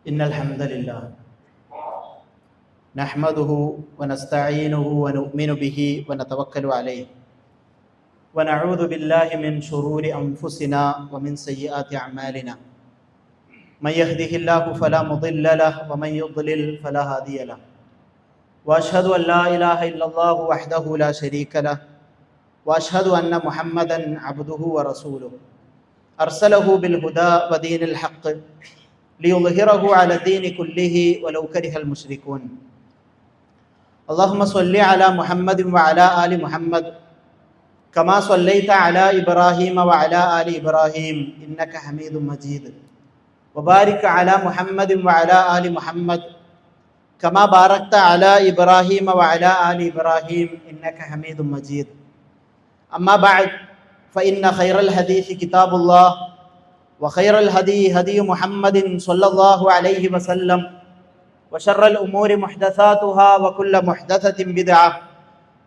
إن الحمد لله نحمده ونستعينه ونؤمن به ونتوكل عليه ونعوذ بالله من شرور أنفسنا ومن سيئات أعمالنا من يهده الله فلا مضل له ومن يضلل فلا هادي له وأشهد أن لا إله إلا الله وحده لا شريك له وأشهد أن محمدا عبده ورسوله أرسله بالهدى ودين الحق ليظهره على الدين كله ولو كره المشركون اللهم صل على محمد وعلى آل محمد كما صليت على إبراهيم وعلى آل إبراهيم إنك حميد مجيد وبارك على محمد وعلى آل محمد كما باركت على إبراهيم وعلى آل إبراهيم إنك حميد مجيد أما بعد فإن خير الحديث كتاب الله وخير الهدي هدي محمد صلى الله عليه وسلم وشر الأمور محدثاتها وكل محدثة بدعة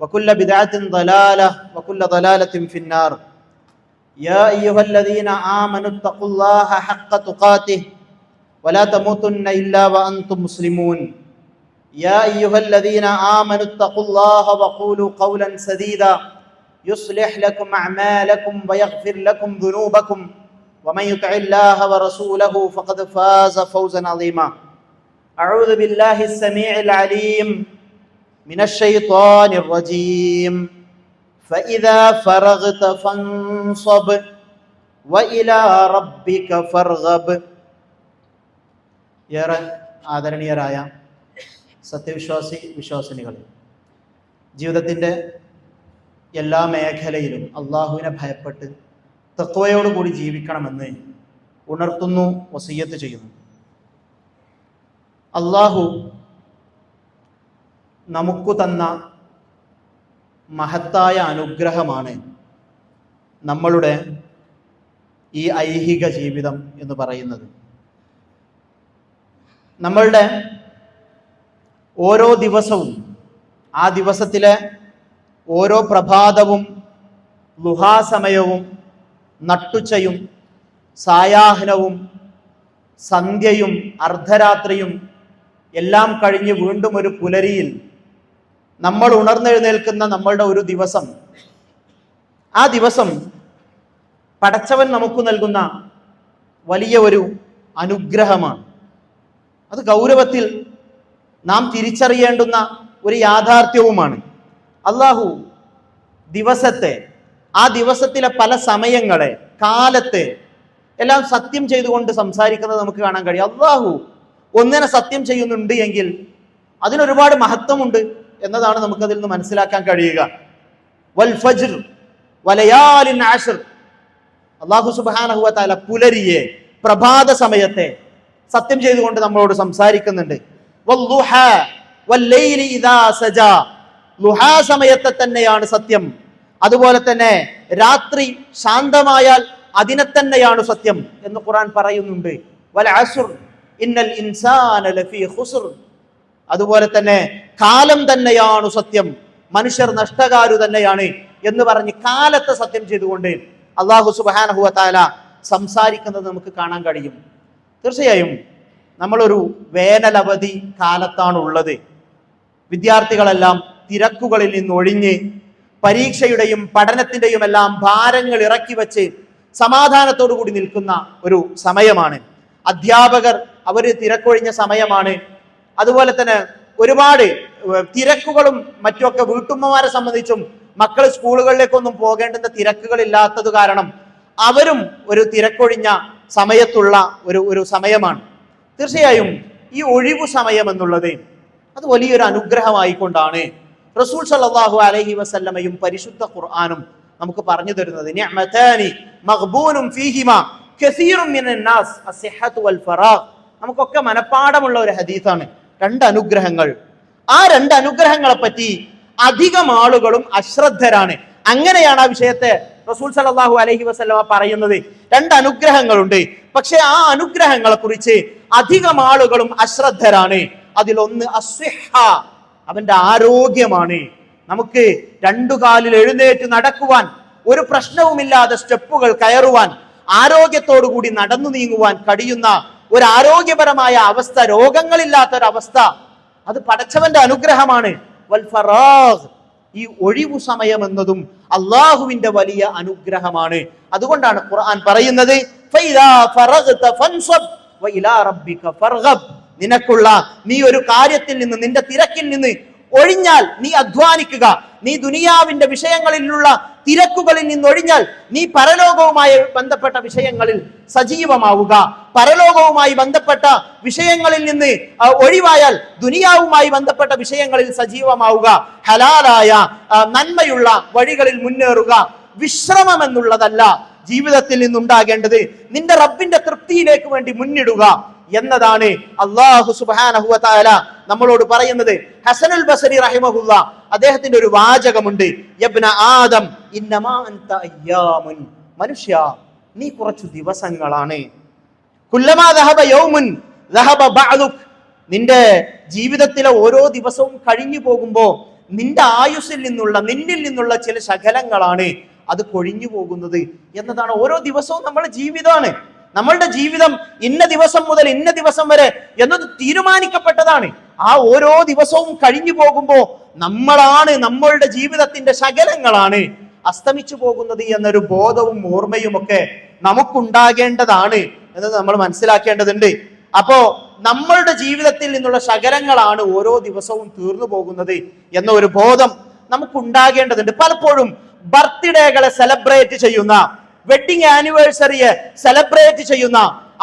وكل بدعة ضلالة وكل ضلالة في النار يا أيها الذين آمنوا اتقوا الله حق تقاته ولا تموتن إلا وأنتم مسلمون يا أيها الذين آمنوا اتقوا الله وقولوا قولا سديدا يصلح لكم أعمالكم ويغفر لكم ذنوبكم ومن يطع الله ورسوله فقد فاز فوزا عظيما أعوذ بالله السميع العليم من الشيطان الرجيم فإذا فرغت فانصب وإلى ربك فارغب ഏറെ ആദരണീയരായ വിശ്വാസിനികൾ, ജീവിതത്തിൻ്റെ എല്ലാ മേഖലയിലും അള്ളാഹുവിനെ ഭയപ്പെട്ട് തഖ്വയോടുകൂടി ജീവിക്കണമെന്ന് ഉണർത്തുന്നു, വസിയ്യത്ത് ചെയ്യുന്നു. അള്ളാഹു നമുക്ക് തന്ന മഹത്തായ അനുഗ്രഹമാണ് നമ്മളുടെ ഈ ഐഹിക ജീവിതം എന്ന് പറയുന്നത്. നമ്മളുടെ ഓരോ ദിവസവും, ആ ദിവസത്തിലെ ഓരോ പ്രഭാതവും ളുഹാസമയവും നട്ടുച്ചയും സായാഹ്നവും സന്ധ്യയും അർദ്ധരാത്രിയും എല്ലാം കഴിഞ്ഞ് വീണ്ടും ഒരു പുലരിയിൽ നമ്മൾ ഉണർന്നെഴുന്നേൽക്കുന്ന നമ്മളുടെ ഒരു ദിവസം, ആ ദിവസം പടച്ചവൻ നമുക്ക് നൽകുന്ന വലിയ ഒരു അനുഗ്രഹമാണ്. അത് ഗൗരവത്തിൽ നാം തിരിച്ചറിയേണ്ടുന്ന ഒരു യാഥാർത്ഥ്യവുമാണ്. അള്ളാഹു ദിവസത്തെ, ആ ദിവസത്തിലെ പല സമയങ്ങളെ, കാലത്തെ എല്ലാം സത്യം ചെയ്തുകൊണ്ട് സംസാരിക്കുന്നത് നമുക്ക് കാണാൻ കഴിയും. അള്ളാഹു ഒന്നിനെ സത്യം ചെയ്യുന്നുണ്ട് എങ്കിൽ അതിനൊരുപാട് മഹത്വമുണ്ട് എന്നതാണ് നമുക്കതിൽ നിന്ന് മനസ്സിലാക്കാൻ കഴിയുക. വൽ ഫജ്ർ വലയാലിൻ അശ്ർ, അള്ളാഹു സുബ്ഹാനഹു വ തആല പുലരിയെ, പ്രഭാത സമയത്തെ സത്യം ചെയ്തുകൊണ്ട് നമ്മളോട് സംസാരിക്കുന്നുണ്ട്. വല്ളുഹാ വല്ലൈലി ഇദാ സജാ, ളുഹാ സമയത്തെ തന്നെയാണ് സത്യം. അതുപോലെ തന്നെ രാത്രി ശാന്തമായാൽ അതിനെ തന്നെയാണ് സത്യം എന്ന് ഖുർആൻ പറയുന്നുണ്ട്. വൽ അസ്ർ ഇന്നൽ ഇൻസാന ലഫീ ഖുസ്ർ, അതുപോലെ തന്നെ കാലം തന്നെയാണ് സത്യം, മനുഷ്യർ നഷ്ടകാരു തന്നെയാണ് എന്ന് പറഞ്ഞ് കാലത്തെ സത്യം ചെയ്തുകൊണ്ട് അല്ലാഹു സുബ്ഹാനഹു വ തആല സംസാരിക്കുന്നത് നമുക്ക് കാണാൻ കഴിയും. തീർച്ചയായും നമ്മളൊരു വേനലവധി കാലത്താണുള്ളത്. വിദ്യാർത്ഥികളെല്ലാം തിരക്കുകളിൽ നിന്ന് ഒഴിഞ്ഞ് പരീക്ഷയുടെയും പഠനത്തിൻ്റെയും എല്ലാം ഭാരങ്ങൾ ഇറക്കി വെച്ച് സമാധാനത്തോടു കൂടി നിൽക്കുന്ന ഒരു സമയമാണ്. അധ്യാപകർ അവർ തിരക്കൊഴിഞ്ഞ സമയമാണ്. അതുപോലെ തന്നെ ഒരുപാട് തിരക്കുകളും മറ്റുമൊക്കെ വീട്ടുമ്മമാരെ സംബന്ധിച്ചും മക്കൾ സ്കൂളുകളിലേക്കൊന്നും പോകേണ്ടുന്ന തിരക്കുകളില്ലാത്തത് കാരണം അവരും ഒരു തിരക്കൊഴിഞ്ഞ സമയത്തുള്ള ഒരു സമയമാണ്. തീർച്ചയായും ഈ ഒഴിവു സമയം എന്നുള്ളത് അത് വലിയൊരു അനുഗ്രഹമായിക്കൊണ്ടാണ് റസൂൽ സല്ലല്ലാഹു അലൈഹി വസല്ലമയും പരിശുദ്ധ ഖുർആനും നമുക്ക് പറഞ്ഞു തരുന്നത്. നിഅമതാനി മഗ്ബൂനും ഫീഹിമാ കസീറുൻ മിനൻ നാസ് അസ്സിഹ്ഹതു വൽ ഫറാഗ്. നമുക്കൊക്കെ മനപ്പാഠമുള്ള ഒരു ഹദീസാണ്. രണ്ട് അനുഗ്രഹങ്ങൾ, ആ രണ്ട് അനുഗ്രഹങ്ങളെ പറ്റി അധികം ആളുകളും അശ്രദ്ധരാണ്. അങ്ങനെയാണ് ആ വിഷയത്തെ റസൂൽ സല്ലല്ലാഹു അലൈഹി വസല്ലമ പറയുന്നത്. രണ്ട് അനുഗ്രഹങ്ങളുണ്ട്, പക്ഷെ ആ അനുഗ്രഹങ്ങളെ കുറിച്ച് അധികം ആളുകളും അശ്രദ്ധരാണ്. അതിലൊന്ന് അസ്സിഹ്ഹ, അവന്റെ ആരോഗ്യമാണ്. നമുക്ക് രണ്ടു കാലിൽ എഴുന്നേറ്റ് നടക്കുവാൻ, ഒരു പ്രശ്നവുമില്ലാതെ സ്റ്റെപ്പുകൾ കയറുവാൻ, ആരോഗ്യത്തോടു കൂടി നടന്നു നീങ്ങുവാൻ കഴിയുന്ന ഒരു ആരോഗ്യപരമായ അവസ്ഥ, രോഗങ്ങളില്ലാത്ത ഒരു അവസ്ഥ, അത് പടച്ചവന്റെ അനുഗ്രഹമാണ്. വൽ ഫറാഗ്, ഈ ഒഴിവു സമയം എന്നതും അള്ളാഹുവിന്റെ വലിയ അനുഗ്രഹമാണ്. അതുകൊണ്ടാണ് ഖുർആൻ പറയുന്നത് ഫൈദാ ഫറഗ്ത ഫൻസബ് വഇലാ റബ്ബിക ഫർഗബ്. നിനക്കുള്ള നീ ഒരു കാര്യത്തിൽ നിന്ന്, നിന്റെ തിരക്കിൽ നിന്ന് ഒഴിഞ്ഞാൽ നീ അധ്വാനിക്കുക. നീ ദുനിയാവിന്റെ വിഷയങ്ങളിലുള്ള തിരക്കുകളിൽ നിന്ന് ഒഴിഞ്ഞാൽ നീ പരലോകവുമായി ബന്ധപ്പെട്ട വിഷയങ്ങളിൽ സജീവമാവുക. പരലോകവുമായി ബന്ധപ്പെട്ട വിഷയങ്ങളിൽ നിന്ന് ഒഴിവായാൽ ദുനിയാവുമായി ബന്ധപ്പെട്ട വിഷയങ്ങളിൽ സജീവമാവുക. ഹലാലായ നന്മയുള്ള വഴികളിൽ മുന്നേറുക. വിശ്രമം എന്നുള്ളതല്ല ജീവിതത്തിൽ നിന്നുണ്ടാകേണ്ടത്, നിന്റെ റബ്ബിന്റെ തൃപ്തിയിലേക്ക് വേണ്ടി മുന്നിടുക എന്നതാണ് അല്ലാഹു സുബ്ഹാനഹു വ തആല നമ്മളോട് പറയുന്നത്. ഹസനുൽ ബസരി റഹിമഹുല്ലാ അദ്ദേഹത്തിന്റെ ഒരു വാചകമുണ്ട്, യബ്ന ആദം ഇന്നമാ അൻത അയ്യാമുൻ, മനുഷ്യ നീ കുറച്ചു ദിവസങ്ങളാണ്. കുല്ലമാ ദഹബ യൗമുൻ ദഹബ ബഅദുക്, നിന്റെ ജീവിതത്തിലെ ഓരോ ദിവസവും കഴിഞ്ഞു പോകുമ്പോ നിന്റെ ആയുസ്സിൽ നിന്നുള്ള, നിന്നിൽ നിന്നുള്ള ചില ശകലങ്ങളാണ് അത് കൊഴിഞ്ഞു പോകുന്നത് എന്നതാണ്. ഓരോ ദിവസവും നമ്മുടെ ജീവിതമാണ്. നമ്മളുടെ ജീവിതം ഇന്ന ദിവസം മുതൽ ഇന്ന ദിവസം വരെ എന്നത് തീരുമാനിക്കപ്പെട്ടതാണ്. ആ ഓരോ ദിവസവും കഴിഞ്ഞു പോകുമ്പോ നമ്മളാണ്, നമ്മളുടെ ജീവിതത്തിന്റെ ശകലങ്ങളാണ് അസ്തമിച്ചു പോകുന്നത് എന്നൊരു ബോധവും ഓർമ്മയും ഒക്കെ നമുക്കുണ്ടാകേണ്ടതാണ് എന്നത് നമ്മൾ മനസ്സിലാക്കേണ്ടതുണ്ട്. അപ്പോ നമ്മളുടെ ജീവിതത്തിൽ നിന്നുള്ള ശകലങ്ങളാണ് ഓരോ ദിവസവും തീർന്നു പോകുന്നത് എന്ന ഒരു ബോധം നമുക്കുണ്ടാകേണ്ടതുണ്ട്. പലപ്പോഴും ബർത്ത്ഡേകളെ സെലിബ്രേറ്റ് ചെയ്യുന്ന, വെഡിങ് ആനിവേഴ്സറിയെ സെലിബ്രേറ്റ് ചെയ്യുന്ന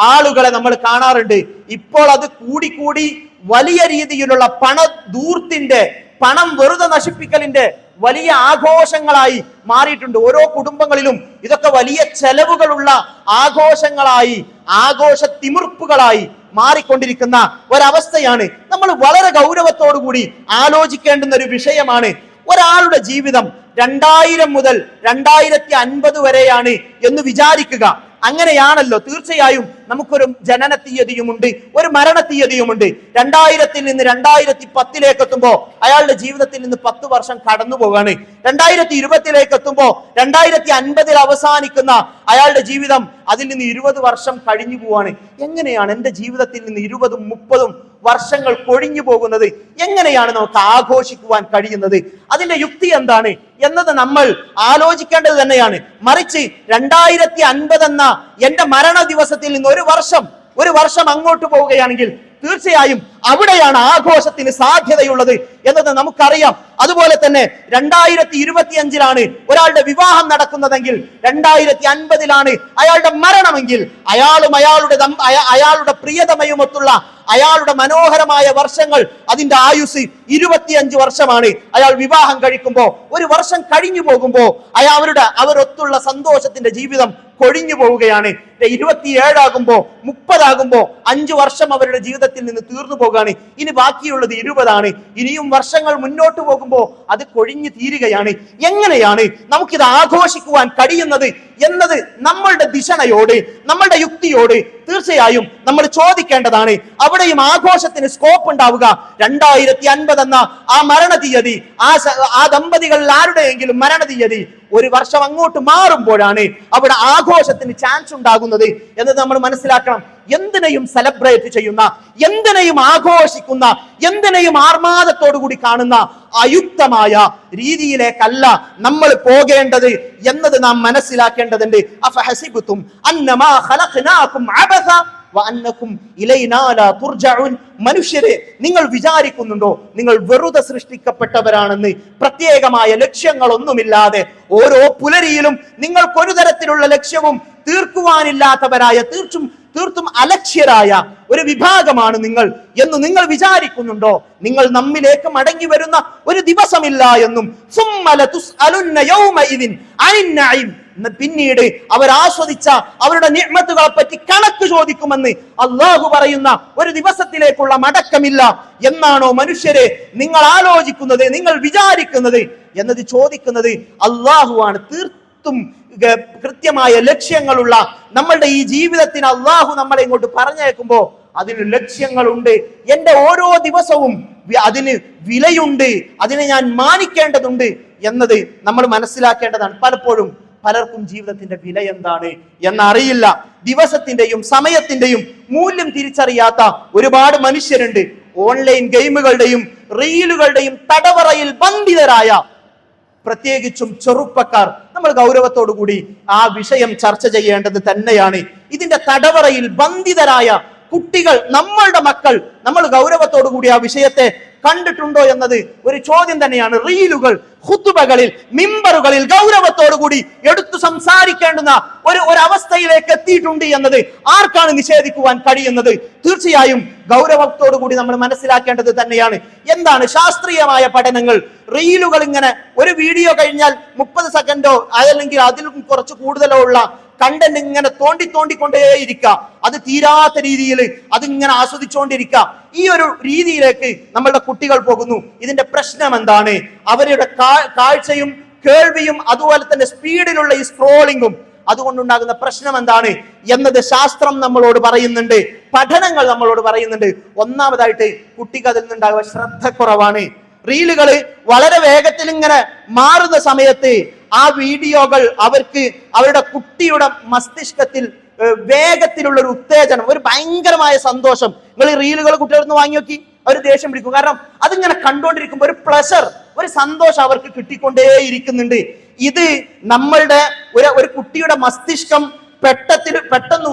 ആളുകളെ നമ്മൾ കാണാറുണ്ട്. ഇപ്പോൾ അത് കൂടി വലിയ രീതിയിലുള്ള പണധൂർത്തിന്റെ, പണം വെറുതെ നശിപ്പിക്കലിന്റെ വലിയ ആഘോഷങ്ങളായി മാറിയിട്ടുണ്ട്. ഓരോ കുടുംബങ്ങളിലും ഇതൊക്കെ വലിയ ചെലവുകളുള്ള ആഘോഷങ്ങളായി, ആഘോഷ തിമിർപ്പുകളായി മാറിക്കൊണ്ടിരിക്കുന്ന ഒരവസ്ഥയാണ്. നമ്മൾ വളരെ ഗൗരവത്തോടു കൂടി ആലോചിക്കേണ്ടുന്ന ഒരു വിഷയമാണ്. ഒരാളുടെ ജീവിതം 2000 മുതൽ 2050 വരെയാണ് എന്ന് വിചാരിക്കുക. അങ്ങനെയാണല്ലോ. തീർച്ചയായും നമുക്കൊരു ജനന തീയതിയുമുണ്ട്, ഒരു മരണ തീയതിയുമുണ്ട്. 2000 നിന്ന് 2010 എത്തുമ്പോ അയാളുടെ ജീവിതത്തിൽ നിന്ന് 10 വർഷം കടന്നു പോവാണ്. 2020 എത്തുമ്പോ 2050 അവസാനിക്കുന്ന അയാളുടെ ജീവിതം അതിൽ നിന്ന് 20 വർഷം കഴിഞ്ഞു പോവാണ്. എങ്ങനെയാണ് എൻ്റെ ജീവിതത്തിൽ നിന്ന് 20ഉം 30ഉം വർഷങ്ങൾ കൊഴിഞ്ഞു പോകുന്നത്? എങ്ങനെയാണ് നമുക്ക് ആഘോഷിക്കുവാൻ കഴിയുന്നത്? അതിന്റെ യുക്തി എന്താണ് എന്നത് നമ്മൾ ആലോചിക്കേണ്ടത് തന്നെയാണ്. മറിച്ച് 2050 എന്ന എന്റെ മരണ ദിവസത്തിൽ നിന്ന് ഒരു വർഷം അങ്ങോട്ട് പോവുകയാണെങ്കിൽ തീർച്ചയായും അവിടെയാണ് ആഘോഷത്തിന് സാധ്യതയുള്ളത് എന്നത് നമുക്കറിയാം. അതുപോലെ തന്നെ 2025 ഒരാളുടെ വിവാഹം നടക്കുന്നതെങ്കിൽ 2050 അയാളുടെ മരണമെങ്കിൽ അയാളും അയാളുടെ പ്രിയതമയുമൊത്തുള്ള അയാളുടെ മനോഹരമായ വർഷങ്ങൾ, അതിന്റെ ആയുസ് 25 വർഷമാണ്. അയാൾ വിവാഹം കഴിക്കുമ്പോ ഒരു വർഷം കഴിഞ്ഞു പോകുമ്പോ അവരൊത്തുള്ള സന്തോഷത്തിന്റെ ജീവിതം കൊഴിഞ്ഞു പോവുകയാണ്. 27 ആകുമ്പോ 30 ആകുമ്പോ 5 വർഷം അവരുടെ ജീവിതത്തിൽ നിന്ന് തീർന്നു പോവുകയാണ്. ഇനി ബാക്കിയുള്ളത് 20 ഇനിയും വർഷങ്ങൾ മുന്നോട്ട് പോകുമ്പോ അത് കൊഴിഞ്ഞു തീരുകയാണ്. എങ്ങനെയാണ് നമുക്കിത് ആഘോഷിക്കുവാൻ കഴിയുന്നത് എന്നത് നമ്മളുടെ ദിശണയോട്, നമ്മളുടെ യുക്തിയോട് തീർച്ചയായും നമ്മൾ ചോദിക്കേണ്ടതാണ്. അവിടെയും ആഘോഷത്തിന് സ്കോപ്പ് ഉണ്ടാവുക. 2050 എന്ന ആ മരണ തീയതി, ആ ദമ്പതികളിൽ ആരുടെയെങ്കിലും മരണ തീയതി ഒരു വർഷം അങ്ങോട്ട് മാറുമ്പോഴാണ് അവിടെ ആഘോഷത്തിന് ചാൻസ് ഉണ്ടാകുന്നത് എന്ന് നമ്മൾ മനസ്സിലാക്കണം. എന്തിനേയും സെലിബ്രേറ്റ് ചെയ്യുന്ന, എന്തിനേയും ആഘോഷിക്കുന്ന, എന്തിനേയും ആർമാദത്തോടു കൂടി കാണുന്ന അയുക്തമായ രീതിയിലേക്കല്ല നമ്മൾ പോകേണ്ടത് എന്നത് നാം മനസ്സിലാക്കേണ്ടതുണ്ട്. അഫഹസിബതും അന്നമാ ഖലഖനാകും അബസ വഅന്നകും ഇലൈനാ ലാ തുർജഊൻ. മനുഷ്യരെ, നിങ്ങൾ വിചാരിക്കുന്നുണ്ടോ നിങ്ങൾ വെറുതെ സൃഷ്ടിക്കപ്പെട്ടവരാണെന്ന്? പ്രത്യേകമായ ലക്ഷ്യങ്ങളൊന്നുമില്ലാതെ ഓരോ പുലരിയിലും നിങ്ങൾക്കൊരു തരത്തിലുള്ള ലക്ഷ്യവും തീർക്കുവാനില്ലാത്തവരായ, തീർത്തും അലക്ഷ്യരായ ഒരു വിഭാഗമാണ് നിങ്ങൾ എന്ന് നിങ്ങൾ വിചാരിക്കുന്നുണ്ടോ? നിങ്ങൾ നമ്മിലേക്ക് മടങ്ങി വരുന്ന ഒരു ദിവസമില്ല എന്നും പിന്നീട് അവർ ആസ്വദിച്ച അവരുടെ നിഅ്മത്തുകളെ പറ്റി കണക്ക് ചോദിക്കുമെന്ന് അല്ലാഹു പറയുന്ന ഒരു ദിവസത്തിലേക്കുള്ള മടക്കമില്ല എന്നാണോ മനുഷ്യരെ നിങ്ങൾ ആലോചിക്കുന്നത്, നിങ്ങൾ വിചാരിക്കുന്നത് എന്നത് ചോദിക്കുന്നത് അല്ലാഹുവാണ്. തീർത്തും കൃത്യമായ ലക്ഷ്യങ്ങളുള്ള നമ്മളുടെ ഈ ജീവിതത്തിന് അല്ലാഹു നമ്മളെ ഇങ്ങോട്ട് പറഞ്ഞേക്കുമ്പോ അതിന് ലക്ഷ്യങ്ങളുണ്ട്. എൻ്റെ ഓരോ ദിവസവും അതിന് വിലയുണ്ട്, അതിനെ ഞാൻ മാനിക്കേണ്ടതുണ്ട് എന്നത് നമ്മൾ മനസ്സിലാക്കേണ്ടതാണ്. പലപ്പോഴും പലർക്കും ജീവിതത്തിന്റെ വില എന്താണ് എന്നറിയില്ല. ദിവസത്തിന്റെയും സമയത്തിന്റെയും മൂല്യം തിരിച്ചറിയാത്ത ഒരുപാട് മനുഷ്യരുണ്ട്. ഓൺലൈൻ ഗെയിമുകളുടെയും റീലുകളുടെയും തടവറയിൽ ബന്ധിതരായ പ്രത്യേകിച്ചും ചെറുപ്പക്കാർ, നമ്മൾ ഗൗരവത്തോടു കൂടി ആ വിഷയം ചർച്ച ചെയ്യേണ്ടത് തന്നെയാണ്. ഇതിന്റെ തടവറയിൽ ബന്ധിതരായ കുട്ടികൾ, നമ്മളുടെ മക്കൾ, നമ്മൾ ഗൗരവത്തോടു കൂടി ആ വിഷയത്തെ കണ്ടിട്ടുണ്ടോ എന്നത് ഒരു ചോദ്യം തന്നെയാണ്. റീലുകൾ, ഖുതുബകളിൽ, മിമ്പറുകളിൽ ഗൗരവത്തോടു കൂടി എടുത്തു സംസാരിക്കേണ്ടുന്ന ഒരു അവസ്ഥയിലേക്ക് എത്തിയിട്ടുണ്ട് എന്നത് ആർക്കാണ് നിഷേധിക്കുവാൻ കഴിയുന്നത്? തീർച്ചയായും ഗൗരവത്തോടു കൂടി നമ്മൾ മനസ്സിലാക്കേണ്ടത് തന്നെയാണ്. എന്താണ് ശാസ്ത്രീയമായ പഠനങ്ങൾ? റീലുകൾ ഇങ്ങനെ ഒരു വീഡിയോ കഴിഞ്ഞാൽ 30 സെക്കൻഡോ അതല്ലെങ്കിൽ അതിലും കുറച്ച് കൂടുതലോ ഉള്ള കണ്ടന്റ് ഇങ്ങനെ തോണ്ടിക്കൊണ്ടേയിരിക്കുക, അത് തീരാത്ത രീതിയിൽ അതിങ്ങനെ ആസ്വദിച്ചുകൊണ്ടിരിക്കുക. ഈ ഒരു രീതിയിലേക്ക് നമ്മളുടെ കുട്ടികൾ പോകുന്നു. ഇതിന്റെ പ്രശ്നം എന്താണ്? അവരുടെ കാഴ്ചയും കേൾവിയും അതുപോലെ തന്നെ സ്പീഡിലുള്ള ഈ സ്ക്രോളിങ്ങും അതുകൊണ്ടുണ്ടാകുന്ന പ്രശ്നം എന്താണ് എന്നത് ശാസ്ത്രം നമ്മളോട് പറയുന്നുണ്ട്, പഠനങ്ങൾ നമ്മളോട് പറയുന്നുണ്ട്. ഒന്നാമതായിട്ട് കുട്ടിക്ക് അതിൽ നിന്നുണ്ടാകുന്ന ശ്രദ്ധക്കുറവാണ്. റീലുകള് വളരെ വേഗത്തിൽ ഇങ്ങനെ മാറുന്ന സമയത്ത് ആ വീഡിയോകൾ അവരുടെ കുട്ടിയുടെ മസ്തിഷ്കത്തിൽ വേഗത്തിലുള്ള ഒരു ഉത്തേജനം, ഒരു ഭയങ്കരമായ സന്തോഷം. നിങ്ങൾ ഈ റീലുകൾ കുട്ടികളൊന്ന് വാങ്ങി നോക്കി, അവർ ദേഷ്യം പിടിക്കും. കാരണം അതിങ്ങനെ കണ്ടുകൊണ്ടിരിക്കുമ്പോൾ ഒരു പ്ലഷർ, ഒരു സന്തോഷം അവർക്ക് കിട്ടിക്കൊണ്ടേയിരിക്കുന്നുണ്ട്. ഇത് നമ്മളുടെ ഒരു കുട്ടിയുടെ മസ്തിഷ്കം പെട്ടെന്ന്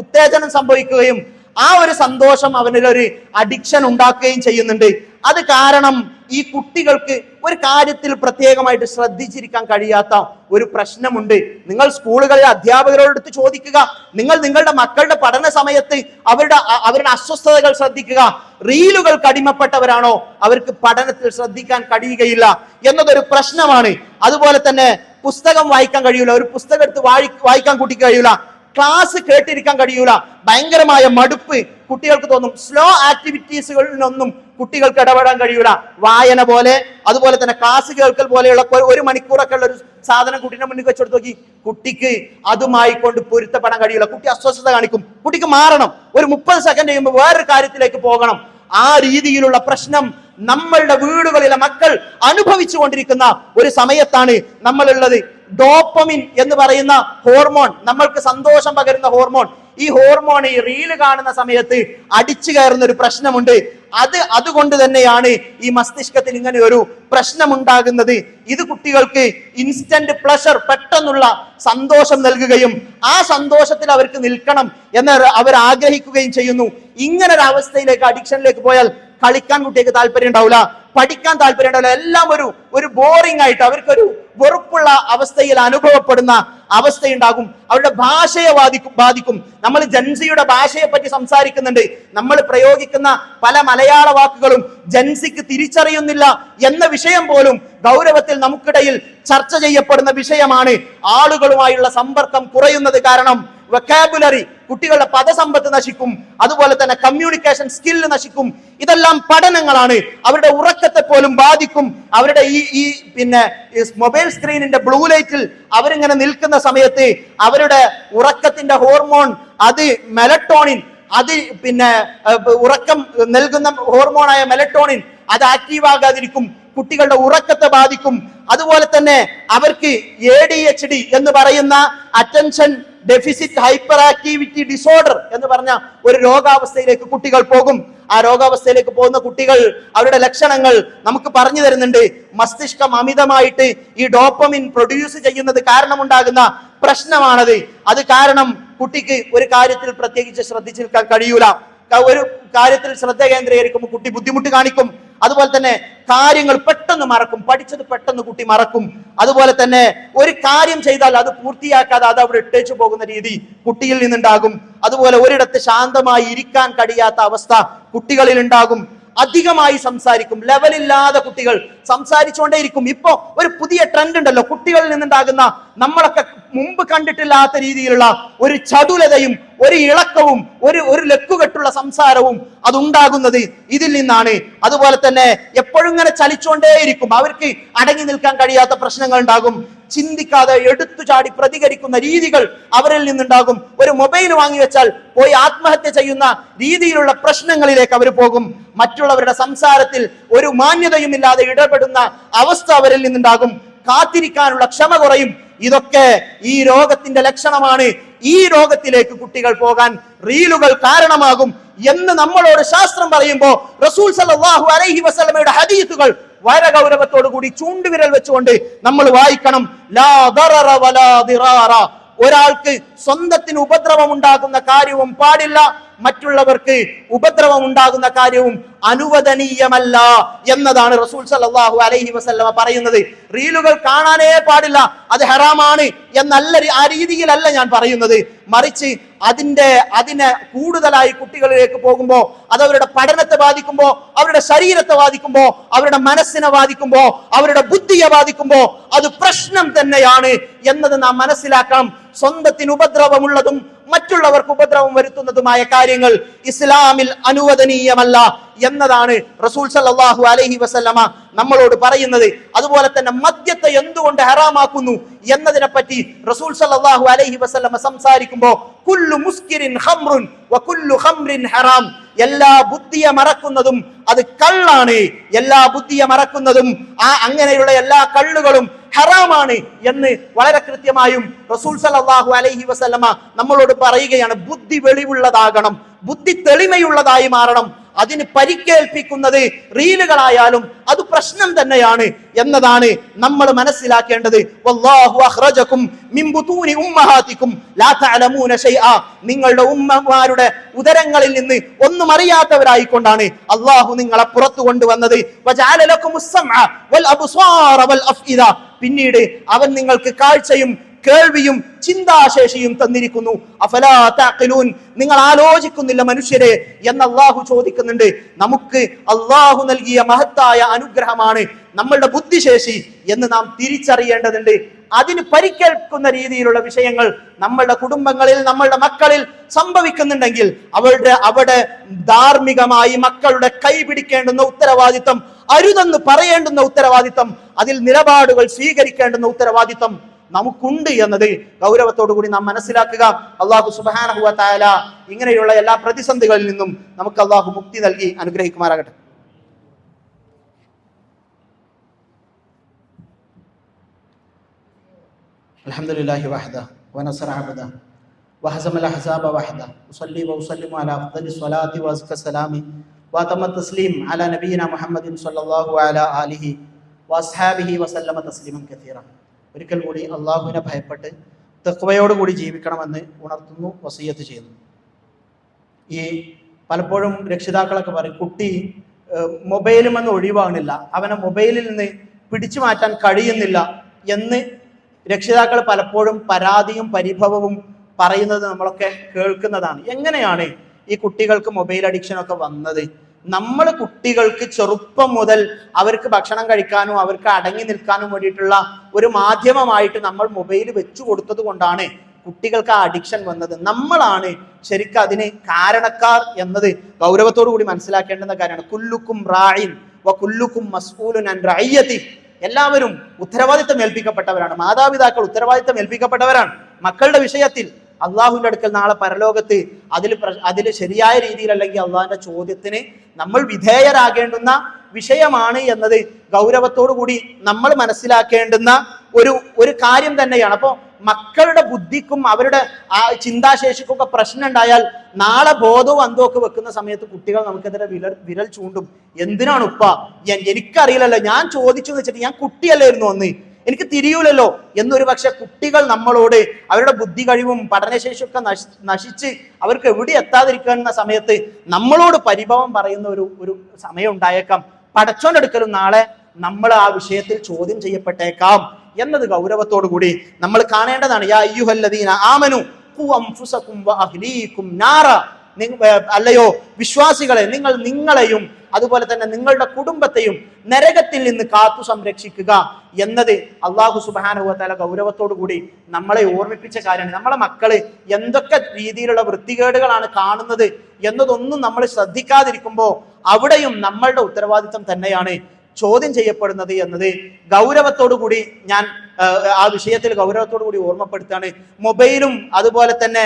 ഉത്തേജനം സംഭവിക്കുകയും ആ ഒരു സന്തോഷം അവനിലൊരു അഡിക്ഷൻ ഉണ്ടാക്കുകയും ചെയ്യുന്നുണ്ട്. അത് കാരണം ഈ കുട്ടികൾക്ക് ഒരു കാര്യത്തിൽ പ്രത്യേകമായിട്ട് ശ്രദ്ധിച്ചിരിക്കാൻ കഴിയാത്ത ഒരു പ്രശ്നമുണ്ട്. നിങ്ങൾ സ്കൂളുകളിലെ അധ്യാപകരോടെടുത്ത് ചോദിക്കുക, നിങ്ങളുടെ മക്കളുടെ പഠന സമയത്ത് അവരുടെ അസ്വസ്ഥതകൾ ശ്രദ്ധിക്കുക. റീലുകൾക്ക് അടിമപ്പെട്ടവരാണോ അവർക്ക് പഠനത്തിൽ ശ്രദ്ധിക്കാൻ കഴിയുകയില്ല എന്നതൊരു പ്രശ്നമാണ്. അതുപോലെ തന്നെ പുസ്തകം വായിക്കാൻ കഴിയൂല, ഒരു പുസ്തകം എടുത്ത് വായിക്കാൻ കുട്ടിക്ക് കഴിയൂല, ക്ലാസ് കേട്ടിരിക്കാൻ കഴിയൂല, ഭയങ്കരമായ മടുപ്പ് കുട്ടികൾക്ക് തോന്നും. സ്ലോ ആക്ടിവിറ്റീസുകളിലൊന്നും കുട്ടികൾക്ക് ഇടപെടാൻ കഴിയൂല. വായന പോലെ, അതുപോലെ തന്നെ ക്ലാസ് കേൾക്കൽ പോലെയുള്ള 1 മണിക്കൂറൊക്കെ ഉള്ള ഒരു സാധനം കുട്ടീനെ മുന്നിൽ വെച്ചെടുത്ത് നോക്കി, കുട്ടിക്ക് അതുമായി കൊണ്ട് പൊരുത്തപ്പെടാൻ കഴിയില്ല. കുട്ടി അസ്വസ്ഥത കാണിക്കും, കുട്ടിക്ക് മാറണം, ഒരു 30 സെക്കൻഡ് കഴിയുമ്പോൾ വേറൊരു കാര്യത്തിലേക്ക് പോകണം. ആ രീതിയിലുള്ള പ്രശ്നം നമ്മളുടെ വീടുകളിലെ മക്കൾ അനുഭവിച്ചു കൊണ്ടിരിക്കുന്ന ഒരു സമയത്താണ് നമ്മളുള്ളത്. ഡോപ്പമിൻ എന്ന് പറയുന്ന ഹോർമോൺ, നമ്മൾക്ക് സന്തോഷം പകരുന്ന ഹോർമോൺ, ഈ ഹോർമോൺ ഈ റീല് കാണുന്ന സമയത്ത് അടിച്ചു കയറുന്ന ഒരു പ്രശ്നമുണ്ട്. അതുകൊണ്ട് തന്നെയാണ് ഈ മസ്തിഷ്കത്തിൽ ഇങ്ങനെ ഒരു പ്രശ്നമുണ്ടാകുന്നത്. ഇത് കുട്ടികൾക്ക് ഇൻസ്റ്റന്റ് പ്ലഷർ, പെട്ടെന്നുള്ള സന്തോഷം നൽകുകയും ആ സന്തോഷത്തിൽ അവർക്ക് നിൽക്കണം എന്ന് അവർ ആഗ്രഹിക്കുകയും ചെയ്യുന്നു. ഇങ്ങനെ ഒരു അവസ്ഥയിലേക്ക്, അഡിക്ഷനിലേക്ക് പോയാൽ കളിക്കാൻ കുട്ടിക്ക് താല്പര്യം ഉണ്ടാവില്ല, പഠിക്കാൻ താല്പര്യം ഉണ്ടാവില്ല, എല്ലാം ഒരു ബോറിംഗ് ആയിട്ട് അവർക്കൊരു വെറുപ്പുള്ള അവസ്ഥയിൽ അനുഭവപ്പെടുന്ന അവസ്ഥയുണ്ടാകും. അവരുടെ ഭാഷയെ ബാധിക്കും. നമ്മൾ ജൻസിയുടെ ഭാഷയെ പറ്റി സംസാരിക്കുന്നുണ്ട്. നമ്മൾ പ്രയോഗിക്കുന്ന പല മലയാള വാക്കുകളും ജൻസിക്ക് തിരിച്ചറിയുന്നില്ല എന്ന വിഷയം പോലും ഗൗരവത്തിൽ നമുക്കിടയിൽ ചർച്ച ചെയ്യപ്പെടുന്ന വിഷയമാണ്. ആളുകളുമായുള്ള സമ്പർക്കം കുറയുന്നത് കാരണം വൊക്കാബുലറി, കുട്ടികളുടെ പദസമ്പത്ത് നശിക്കും, അതുപോലെ തന്നെ കമ്മ്യൂണിക്കേഷൻ സ്കില്ല് നശിക്കും. ഇതെല്ലാം പഠനങ്ങളാണ്. അവരുടെ ഉറക്കത്തെ പോലും ബാധിക്കും. അവരുടെ ഈ മൊബൈൽ സ്ക്രീനിന്റെ ബ്ലൂ ലൈറ്റിൽ അവരിങ്ങനെ നിൽക്കുന്ന സമയത്ത് അവരുടെ ഉറക്കത്തിന്റെ ഹോർമോൺ, അത് മെലറ്റോണിൻ, അത് ഉറക്കം നൽകുന്ന ഹോർമോണായ മെലറ്റോണിൻ അത് ആക്റ്റീവ് ആകാതിരിക്കും, കുട്ടികളുടെ ഉറക്കത്തെ ബാധിക്കും. അതുപോലെ തന്നെ അവർക്ക് ADHD എന്ന് പറയുന്ന attention deficit hyper activity disorder എന്ന് പറഞ്ഞ ഒരു രോഗാവസ്ഥയിലേക്ക് കുട്ടികൾ പോകും. ആ രോഗാവസ്ഥയിലേക്ക് പോകുന്ന കുട്ടികൾ, അവരുടെ ലക്ഷണങ്ങൾ നമുക്ക് പറഞ്ഞു തരുന്നുണ്ട്. മസ്തിഷ്കം അമിതമായിട്ട് ഈ ഡോപ്പമിൻ പ്രൊഡ്യൂസ് ചെയ്യുന്നത് കാരണമുണ്ടാകുന്ന പ്രശ്നമാണത്. അത് കാരണം കുട്ടിക്ക് ഒരു കാര്യത്തിൽ പ്രത്യേകിച്ച് ശ്രദ്ധിച്ചു നിൽക്കാൻ കഴിയൂല. ഒരു കാര്യത്തിൽ ശ്രദ്ധ കേന്ദ്രീകരിക്കുമ്പോൾ കുട്ടി ബുദ്ധിമുട്ട് കാണിക്കും. അതുപോലെ തന്നെ കാര്യങ്ങൾ പെട്ടെന്ന് മറക്കും, പഠിച്ചത് പെട്ടെന്ന് കുട്ടി മറക്കും. അതുപോലെ തന്നെ ഒരു കാര്യം ചെയ്താൽ അത് പൂർത്തിയാക്കാതെ അത് അവിടെ ഇട്ടേച്ചു പോകുന്ന രീതി കുട്ടിയിൽ നിന്നുണ്ടാകും. അതുപോലെ ഒരിടത്ത് ശാന്തമായി ഇരിക്കാൻ കഴിയാത്ത അവസ്ഥ കുട്ടികളിൽ ഉണ്ടാകും. അധികമായി സംസാരിക്കും, ലെവലില്ലാതെ കുട്ടികൾ സംസാരിച്ചുകൊണ്ടേയിരിക്കും. ഇപ്പോ ഒരു പുതിയ ട്രെൻഡ് ഉണ്ടല്ലോ, കുട്ടികളിൽ നിന്നുണ്ടാകുന്ന നമ്മളൊക്കെ മുമ്പ് കണ്ടിട്ടില്ലാത്ത രീതിയിലുള്ള ഒരു ചടുലതയും ഒരു ഇളക്കവും ഒരു ലക്കുകെട്ടുള്ള സംസാരവും അതുണ്ടാകുന്നത് ഇതിൽ നിന്നാണ്. അതുപോലെ തന്നെ എപ്പോഴും ഇങ്ങനെ ചലിച്ചുകൊണ്ടേയിരിക്കും. അവർക്ക് അടങ്ങി നിൽക്കാൻ കഴിയാത്ത പ്രശ്നങ്ങൾ ഉണ്ടാകും. ചിന്തിക്കാതെ എടുത്തു ചാടി പ്രതികരിക്കുന്ന രീതികൾ അവരിൽ നിന്നുണ്ടാകും. ഒരു മൊബൈൽ വാങ്ങി വെച്ചാൽ പോയി ആത്മഹത്യ ചെയ്യുന്ന രീതിയിലുള്ള പ്രശ്നങ്ങളിലേക്ക് അവർ പോകും. മറ്റുള്ളവരുടെ സംസാരത്തിൽ ഒരു മാന്യതയും ഇല്ലാതെ ഇടപെടുന്ന അവസ്ഥ അവരിൽ നിന്നുണ്ടാകും. കാത്തിരിക്കാനുള്ള ക്ഷമ കുറയും. ഇതൊക്കെ ഈ രോഗത്തിന്റെ ലക്ഷണമാണ്. ഈ രോഗത്തിലേക്ക് കുട്ടികൾ പോകാൻ റീലുകൾ കാരണമാകും എന്ന് നമ്മളോട് ശാസ്ത്രം പറയുമ്പോൾ റസൂൽ സല്ലല്ലാഹു അലൈഹി വസല്ലമയുടെ ഹദീസുകൾ വളരെ ഗൗരവത്തോടു കൂടി ചൂണ്ടുവിരൽ വെച്ചുകൊണ്ട് നമ്മൾ വായിക്കണം. ലാ ദററ വലാ ദിറാറ. ഒരാൾക്ക് സ്വന്തത്തിന് ഉപദ്രവം ഉണ്ടാകുന്ന കാര്യവും പാടില്ല, മറ്റുള്ളവർക്ക് ഉപദ്രവം ഉണ്ടാകുന്ന കാര്യവും അനുവദനീയമല്ല എന്നതാണ് റസൂൽ സല്ലല്ലാഹു അലൈഹി വസല്ലമ പറയുന്നത്. റീലുകൾ കാണാനേ പാടില്ല, അത് ഹറാമാണ് എന്നല്ല, ആ രീതിയിലല്ല ഞാൻ പറയുന്നത്. മറിച്ച് അതിനെ കൂടുതലായി കുട്ടികളിലേക്ക് പോകുമ്പോൾ അത് അവരുടെ പഠനത്തെ ബാധിക്കുമ്പോൾ, അവരുടെ ശരീരത്തെ ബാധിക്കുമ്പോൾ, അവരുടെ മനസ്സിനെ ബാധിക്കുമ്പോൾ, അവരുടെ ബുദ്ധിയെ ബാധിക്കുമ്പോൾ അത് പ്രശ്നം തന്നെയാണ് എന്നത് നാം മനസ്സിലാക്കണം. സ്വന്തത്തിന് ഉപദ്രവമുള്ളതും മറ്റുള്ളവർക്ക് ഉപദ്രവം വരുത്തുന്നതുമായ കാര്യങ്ങൾ ഇസ്ലാമിൽ അനുവദനീയമല്ല എന്നതാണ് റസൂൽ സല്ലല്ലാഹു അലൈഹി വസല്ലമ നമ്മളോട് പറയുന്നത്. അതുപോലെ തന്നെ മദ്യത്തെ എന്തുകൊണ്ട് ഹറാമാക്കുന്നു എന്നതിനെ പറ്റി റസൂൽ സല്ലല്ലാഹു അലൈഹി വസല്ലമ സംസാരിക്കുമ്പോൾ കുല്ലു മുസ്കിരിൻ ഖംറുൻ വകുല്ലു ഖംറിൻ ഹറാം. എല്ലാ ബുദ്ധിയെ മറക്കുന്നതും അത് കള്ളാണ്, എല്ലാ ബുദ്ധിയെ മറക്കുന്നതും അങ്ങനെയുള്ള എല്ലാ കള്ളുകളും ഹറാമാണ് എന്ന് വളരെ കൃത്യമായും റസൂൽ സല്ലല്ലാഹു അലൈഹി വസല്ലമ നമ്മളോട് പറയുകയാണ്. ബുദ്ധി വെളിവുള്ളതാകണം, ബുദ്ധി തെളിമയുള്ളതായി മാറണം. അതിന് പരിക്കേൽപ്പിക്കുന്നത് റീലുകളായാലും അത് പ്രശ്നം തന്നെയാണ് എന്നതാണ് നമ്മൾ മനസ്സിലാക്കേണ്ടത്. വല്ലാഹു അഖ്റജകും മിൻ ബുതൂനി ഉമ്മഹാതികും ലാ തഅലമൂന ശൈആ. നിങ്ങളുടെ ഉമ്മമാരുടെ ഉദരങ്ങളിൽ നിന്ന് ഒന്നും അറിയാത്തവരായിക്കൊണ്ടാണ് അല്ലാഹു നിങ്ങളെ പുറത്തു കൊണ്ടുവന്നത്. വജഅല ലക്കുമുസ് സമഅ വൽ അബ്സാറ വൽ അഫ്ഇദ. പിന്നീട് അവൻ നിങ്ങൾക്ക് കാഴ്ചയും കേൾവിയും ചിന്താശേഷിയും തന്നിരിക്കുന്നു. അഫലാ തഅഖിലൂൻ. നിങ്ങൾ ആലോചിക്കുന്നില്ല മനുഷ്യരെ എന്ന് അല്ലാഹു ചോദിക്കുന്നുണ്ട്. നമുക്ക് അല്ലാഹു നൽകിയ മഹത്തായ അനുഗ്രഹമാണ് നമ്മളുടെ ബുദ്ധിശേഷി എന്ന് നാം തിരിച്ചറിയേണ്ടതുണ്ട്. അതിന് പരിക്കേൽക്കുന്ന രീതിയിലുള്ള വിഷയങ്ങൾ നമ്മളുടെ കുടുംബങ്ങളിൽ, നമ്മളുടെ മക്കളിൽ സംഭവിക്കുന്നുണ്ടെങ്കിൽ അവിടെ ധാർമ്മികമായി മക്കളുടെ കൈ പിടിക്കേണ്ടുന്ന ഉത്തരവാദിത്തം, അരുതെന്ന് പറയേണ്ടുന്ന ഉത്തരവാദിത്തം, അതിൽ നിലപാടുകൾ സ്വീകരിക്കേണ്ടുന്ന ഉത്തരവാദിത്തം നമുക്കുണ്ട് എന്നത് ഗൗരവത്തോടു കൂടി നാം മനസ്സിലാക്കുക. അല്ലാഹു സുബ്ഹാനഹു വ തആല ഇങ്ങനെയുള്ള എല്ലാ പ്രതിസന്ധികളിൽ നിന്നും നമുക്ക് അല്ലാഹു മുക്തി നൽകി അനുഗ്രഹിക്കുമാറാകട്ടെ. അൽഹംദുലില്ലാഹി വഹദഹു വനസറ അബ്ദഹു വഹസമൽ അഹ്സാബ വഹദഹു ഉസല്ലി വഉസല്ലിമു അലാ അഫ്ദലി സ്വലാത്തി വഅസ്ക സലാമി വഅതമ തസ്ലീം അലാ നബിയിന മുഹമ്മദിൻ സ്വല്ലല്ലാഹു അലാ ആലിഹി വഅസ്ഹാബിഹി വസല്ലമ തസ്ലീമൻ കസീറ. ഒരിക്കൽ കൂടി അള്ളാഹുവിനെ ഭയപ്പെട്ട് തഖ്വയോടുകൂടി ജീവിക്കണമെന്ന് ഉണർത്തുന്നു, വസിയ്യത്ത് ചെയ്യുന്നു. ഈ പലപ്പോഴും രക്ഷിതാക്കളൊക്കെ പറയും, കുട്ടി മൊബൈലും എന്ന് ഒഴിവാകുന്നില്ല, അവനെ മൊബൈലിൽ നിന്ന് പിടിച്ചു മാറ്റാൻ കഴിയുന്നില്ല എന്ന് രക്ഷിതാക്കൾ പലപ്പോഴും പരാതിയും പരിഭവവും പറയുന്നത് നമ്മളൊക്കെ കേൾക്കുന്നതാണ്. എങ്ങനെയാണ് ഈ കുട്ടികൾക്ക് മൊബൈൽ അഡിക്ഷനൊക്കെ വന്നത്? നമ്മൾ കുട്ടികൾക്ക് ചെറുപ്പം മുതൽ അവർക്ക് ഭക്ഷണം കഴിക്കാനും അവർക്ക് അടങ്ങി നിൽക്കാനും വേണ്ടിയിട്ടുള്ള ഒരു മാധ്യമമായിട്ട് നമ്മൾ മൊബൈൽ വെച്ചു കൊടുത്തത് കൊണ്ടാണ് കുട്ടികൾക്ക് ആ അഡിക്ഷൻ വന്നത്. നമ്മളാണ് ശരിക്കും അതിന് കാരണക്കാർ എന്നത് ഗൗരവത്തോടു കൂടി മനസ്സിലാക്കേണ്ടുന്ന കാര്യമാണ്. കുല്ലുക്കും റാഇൻ വ കുല്ലുക്കും മസ്ഊലുൻ അൻ റഅയ്യതി. എല്ലാവരും ഉത്തരവാദിത്തം ഏൽപ്പിക്കപ്പെട്ടവരാണ്. മാതാപിതാക്കൾ ഉത്തരവാദിത്തം ഏൽപ്പിക്കപ്പെട്ടവരാണ് മക്കളുടെ വിഷയത്തിൽ. അള്ളാഹുവിന്റെ അടുക്കൽ നാളെ പരലോകത്ത് അതിൽ ശരിയായ രീതിയിൽ അല്ലെങ്കിൽ അള്ളാഹിന്റെ ചോദ്യത്തിന് നമ്മൾ വിധേയരാകേണ്ടുന്ന വിഷയമാണ് എന്നത് ഗൗരവത്തോടു കൂടി നമ്മൾ മനസ്സിലാക്കേണ്ടുന്ന ഒരു കാര്യം തന്നെയാണ്. അപ്പോൾ മക്കളുടെ ബുദ്ധിക്കും അവരുടെ ആ ചിന്താശേഷിക്കൊക്കെ പ്രശ്നം ഉണ്ടായാൽ നാളെ ബോധവും അന്തമൊക്കെ വെക്കുന്ന സമയത്ത് കുട്ടികൾ നമുക്കെതിരെ വിരൽ ചൂണ്ടും. എന്തിനാണ് ഉപ്പ, എനിക്കറിയില്ലല്ലോ, ഞാൻ ചോദിച്ചു വെച്ചിട്ട് ഞാൻ കുട്ടിയല്ലായിരുന്നു അന്ന്, എനിക്ക് തിരിയൂലല്ലോ എന്നൊരു പക്ഷെ കുട്ടികൾ നമ്മളോട് അവരുടെ ബുദ്ധി കഴിവും പഠനശേഷിയൊക്കെ നശിച്ച് അവർക്ക് എവിടെ എത്താതിരിക്കുന്ന സമയത്ത് നമ്മളോട് പരിഭവം പറയുന്ന ഒരു സമയം ഉണ്ടായേക്കാം. പടച്ചോന്റെ അടുക്കലും നാളെ നമ്മൾ ആ വിഷയത്തിൽ ചോദ്യം ചെയ്യപ്പെട്ടേക്കാം എന്നത് ഗൗരവത്തോടു കൂടി നമ്മൾ കാണേണ്ടതാണ്. യാ അയ്യുഹല്ലദീന ആമനു ഖു അൻഫുസകും വഅഹ്ലീകും നാറ. അല്ലയോ വിശ്വാസികളെ, നിങ്ങൾ നിങ്ങളെയും അതുപോലെ തന്നെ നിങ്ങളുടെ കുടുംബത്തെയും നരകത്തിൽ നിന്ന് കാത്തു സംരക്ഷിക്കുക എന്നത് അല്ലാഹു സുബ്ഹാനഹു വ തആല ഗൗരവത്തോടു കൂടി നമ്മളെ ഓർമ്മിപ്പിച്ച കാര്യമാണ്. നമ്മളെ മക്കള് എന്തൊക്കെ രീതിയിലുള്ള വൃത്തികേടുകളാണ് കാണുന്നത് എന്നതൊന്നും നമ്മൾ ശ്രദ്ധിക്കാതിരിക്കുമ്പോൾ അവിടെയും നമ്മളുടെ ഉത്തരവാദിത്തം തന്നെയാണ് ചോദ്യം ചെയ്യപ്പെടുന്നത് എന്നത് ഗൗരവത്തോടു കൂടി ഞാൻ ആ വിഷയത്തിൽ ഗൗരവത്തോടു കൂടി ഓർമ്മപ്പെടുത്താണ്. മൊബൈലും അതുപോലെ തന്നെ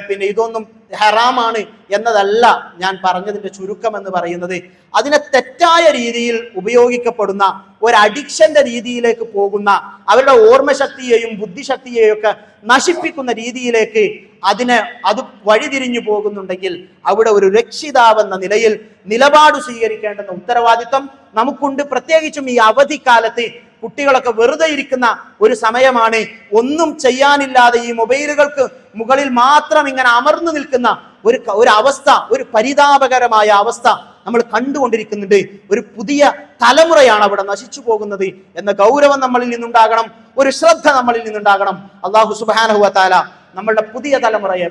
പിന്നെ ഇതൊന്നും ഹറാമാണ് എന്നതല്ല ഞാൻ പറഞ്ഞതിന്റെ ചുരുക്കം എന്ന് പറയുന്നത്. അതിനെ തെറ്റായ രീതിയിൽ ഉപയോഗിക്കപ്പെടുന്ന ഒരു അഡിക്ഷന്റെ രീതിയിലേക്ക് പോകുന്ന, അവരുടെ ഓർമ്മശക്തിയെയും ബുദ്ധിശക്തിയെയും ഒക്കെ നശിപ്പിക്കുന്ന രീതിയിലേക്ക് അത് വഴിതിരിഞ്ഞു പോകുന്നുണ്ടെങ്കിൽ അവിടെ ഒരു രക്ഷിതാവെന്ന നിലയിൽ നിലപാട് സ്വീകരിക്കേണ്ടുന്ന ഉത്തരവാദിത്വം നമുക്കുണ്ട്. പ്രത്യേകിച്ചും ഈ അവധിക്കാലത്ത് കുട്ടികളൊക്കെ വെറുതെ ഇരിക്കുന്ന ഒരു സമയമാണ്. ഒന്നും ചെയ്യാനില്ലാതെ ഈ മൊബൈലുകൾക്ക് മുകളിൽ മാത്രം ഇങ്ങനെ അമർന്നു നിൽക്കുന്ന ഒരു അവസ്ഥ, ഒരു പരിതാപകരമായ അവസ്ഥ നമ്മൾ കണ്ടുകൊണ്ടിരിക്കുന്നുണ്ട്. ഒരു പുതിയ തലമുറയാണ് അവിടെ നശിച്ചു പോകുന്നത് എന്ന ഗൗരവം നമ്മളിൽ നിന്നുണ്ടാകണം, ഒരു ശ്രദ്ധ നമ്മളിൽ നിന്നുണ്ടാകണം. അല്ലാഹു സുബ്ഹാനഹു വ തആല നമ്മളുടെ പുതിയ തലമുറയെ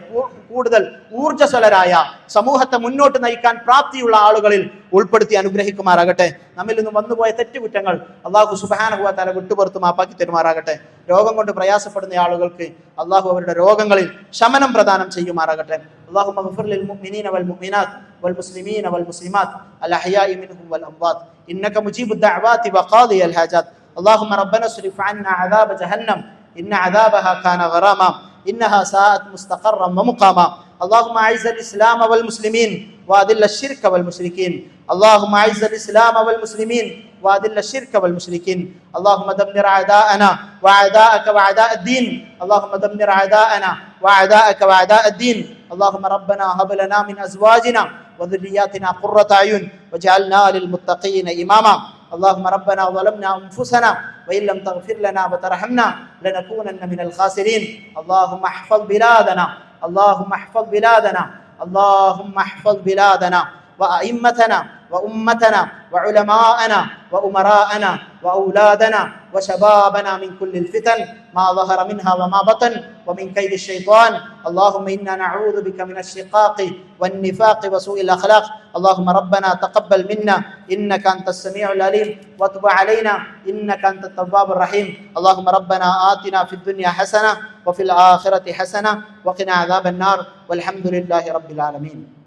കൂടുതൽ ഊർജ്ജസ്വലരായ, സമൂഹത്തെ മുന്നോട്ട് നയിക്കാൻ പ്രാപ്തിയുള്ള ആളുകളിൽ ഉൾപ്പെടുത്തി അനുഗ്രഹിക്കുമാറാകട്ടെ. നമ്മിൽ നിന്നും വന്നുപോയ തെറ്റുകുറ്റങ്ങൾ അല്ലാഹു സുബ്ഹാനഹു വ തആല വിട്ടുപുറത്ത് മാപ്പാക്കി തരുമാറാകട്ടെ. രോഗം കൊണ്ട് പ്രയാസപ്പെടുന്ന ആളുകൾക്ക് അല്ലാഹു അവരുടെ രോഗങ്ങളിൽ ശമനം പ്രദാനം ചെയ്യുമാറാകട്ടെ. അല്ലാഹുമ്മ ഗ്ഫിർ ലിൽ മുഅ്മിനീന വൽ മുഅ്മിനാത്ത് വൽ മുസ്ലിമീന വൽ മുസ്ലിമാത്ത് അൽ അഹ്യാഇ മിൻഹും വൽ അംവാത്ത് ഇന്നക മുജീബുദ് ദഅവാതി വഖാദിയൽ ഹാജാത്ത്. അല്ലാഹുമ്മ റബ്ബന സ്രിഫ് അന്നാ അദാബ ജഹന്നം ഇന്ന അദാബഹാ കാന ഗറാമാ إنها ساءت مستقرا ومقاما. اللهم أعز الإسلام والمسلمين وأذل الشرك والمشركين. اللهم أعز الإسلام والمسلمين وأذل الشرك والمشركين. اللهم دمر أعداءنا وأعداءك وأعداء الدين. اللهم دمر أعداءنا وأعداءك وأعداء الدين. اللهم ربنا هب لنا من أزواجنا وذرياتنا قرة أعين واجعلنا للمتقين إماما. اللهم ربنا ظلمنا أنفسنا وإن لم تغفر لنا وترحمنا لنكونن من الخاسرين. اللهم احفظ بلادنا، اللهم احفظ بلادنا، اللهم احفظ بلادنا وأئمتنا وأمتنا وعلماءنا وأمراءنا وأولادنا وشبابنا من كل الفتن ما ظهر منها وما بطن ومن كيد الشيطان. اللهم إنا نعوذ بك من الشقاق والنفاق وسوء الأخلاق. اللهم ربنا تقبل منا إنك أنت السميع العليم وتب علينا إنك أنت التواب الرحيم. اللهم ربنا آتنا في الدنيا حسنة وفي الآخرة حسنة وقنا عذاب النار والحمد لله رب العالمين.